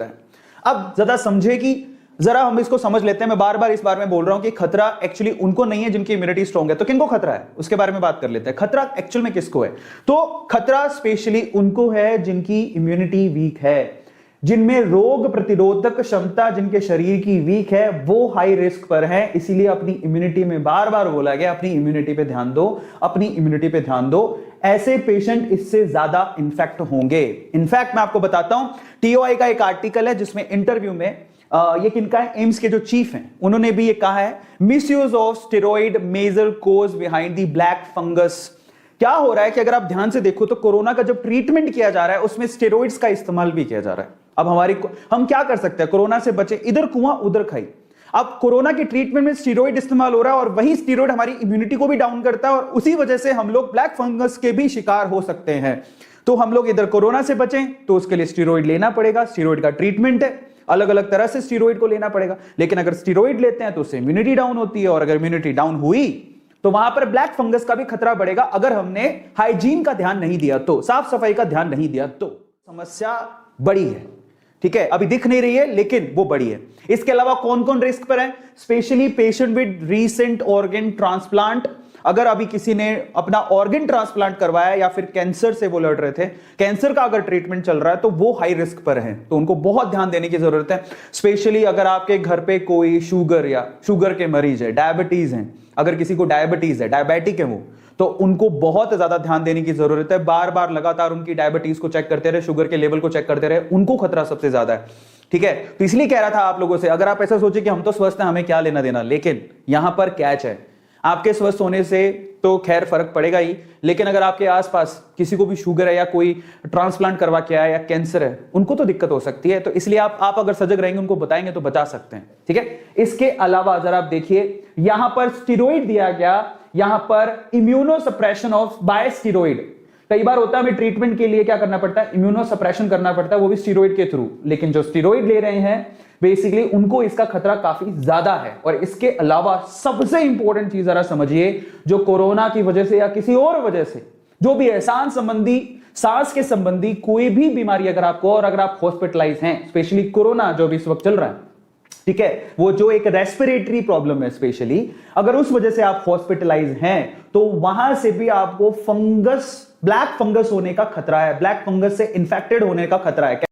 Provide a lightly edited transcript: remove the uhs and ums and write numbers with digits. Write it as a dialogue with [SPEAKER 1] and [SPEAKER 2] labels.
[SPEAKER 1] है। अब ज्यादा समझे कि जरा हम इसको समझ लेते हैं। मैं बार बार इस बारे में बोल रहा हूं कि खतरा एक्चुअली उनको नहीं है जिनकी इम्यूनिटी स्ट्रांग है। तो किनको खतरा है उसके बारे में बात कर लेते हैं। खतरा एक्चुअल में किसको है? तो खतरा स्पेशली उनको है जिनकी इम्यूनिटी वीक है, जिनमें रोग प्रतिरोधक क्षमता जिनके शरीर की वीक है, वो हाई रिस्क पर है। इसीलिए अपनी इम्यूनिटी में बार बार बोला गया अपनी इम्यूनिटी पे ध्यान दो, अपनी इम्यूनिटी पे ध्यान दो। ऐसे पेशेंट इससे ज्यादा इन्फेक्ट होंगे। इनफैक्ट मैं आपको बताता हूं, टीओआई का एक आर्टिकल है जिसमें इंटरव्यू में ये किनका है, एम्स के जो चीफ हैं उन्होंने भी ये कहा है, misuse of steroid major cause behind the black fungus. क्या हो रहा है कि अगर आप ध्यान से देखो तो कोरोना का जब ट्रीटमेंट किया जा रहा है उसमें स्टेरॉइड्स का इस्तेमाल भी किया जा रहा है। अब हम क्या कर सकते हैं, कोरोना से बचे, इधर कुआं उधर खाई। अब कोरोना के ट्रीटमेंट में स्टेरॉइड इस्तेमाल हो रहा है और वही स्टेरॉइड हमारी इम्यूनिटी को भी डाउन करता है और उसी वजह से हम लोग ब्लैक फंगस के भी शिकार हो सकते हैं। तो हम लोग इधर कोरोना से बचें तो उसके लिए स्टेरॉइड लेना पड़ेगा, स्टेरॉइड का ट्रीटमेंट है, अलग अलग तरह से स्टेरॉइड को लेना पड़ेगा। लेकिन अगर स्टेरॉइड लेते हैं तो उससे इम्यूनिटी डाउन होती है और अगर इम्यूनिटी डाउन हुई तो वहां पर ब्लैक फंगस का भी खतरा बढ़ेगा अगर हमने हाइजीन का ध्यान नहीं दिया तो, साफ सफाई का ध्यान नहीं दिया तो। समस्या बड़ी है, ठीक है, अभी दिख नहीं रही है लेकिन वो बड़ी है। इसके अलावा कौन कौन रिस्क पर है? Specially patient with recent organ transplant. अगर अभी किसी ने अपना ऑर्गन ट्रांसप्लांट करवाया या फिर कैंसर से वो लड़ रहे थे, कैंसर का अगर ट्रीटमेंट चल रहा है तो वो हाई रिस्क पर है, तो उनको बहुत ध्यान देने की जरूरत है। स्पेशली अगर आपके घर पे कोई शुगर या शुगर के मरीज है, डायबिटीज है, अगर किसी को डायबिटीज है, डायबिटिक है वो, तो उनको बहुत ज्यादा ध्यान देने की जरूरत है। बार बार लगातार उनकी डायबिटीज को चेक करते रहे, शुगर के लेवल को चेक करते रहे, उनको खतरा सबसे ज्यादा है, ठीक है। तो इसलिए कह रहा था आप लोगों से, अगर आप ऐसा सोचे कि हम तो स्वस्थ हैं हमें क्या लेना देना, लेकिन यहां पर कैच है, आपके स्वस्थ होने से तो खैर फर्क पड़ेगा ही, लेकिन अगर आपके आसपास किसी को भी शुगर है या कोई ट्रांसप्लांट करवा के आया या कैंसर है, उनको तो दिक्कत हो सकती है। तो इसलिए आप अगर सजग रहेंगे, उनको बताएंगे तो बचा सकते हैं, ठीक है। इसके अलावा जरा आप देखिए, यहां पर स्टेरॉइड दिया गया, यहां पर immunosuppression of by steroid. कई बार होता है हमें ट्रीटमेंट के लिए क्या करना पड़ता है, इम्यूनो सप्रेशन करना पड़ता है, वो भी स्टेरॉइड के थ्रू। लेकिन जो स्टेरॉइड ले रहे हैं बेसिकली उनको इसका खतरा काफी ज्यादा है। और इसके अलावा सबसे इंपॉर्टेंट चीज जरा समझिए, जो कोरोना की वजह से या किसी और वजह से जो भी है, सांस के संबंधी कोई भी बीमारी अगर आपको, और अगर आप हॉस्पिटलाइज हैं, स्पेशली कोरोना जो भी इस वक्त चल रहा है, ठीक है, वो जो एक रेस्पिरेटरी प्रॉब्लम है स्पेशली, अगर उस वजह से आप हॉस्पिटलाइज हैं तो वहां से भी आपको फंगस, ब्लैक फंगस होने का खतरा है, ब्लैक फंगस से इंफेक्टेड होने का खतरा है।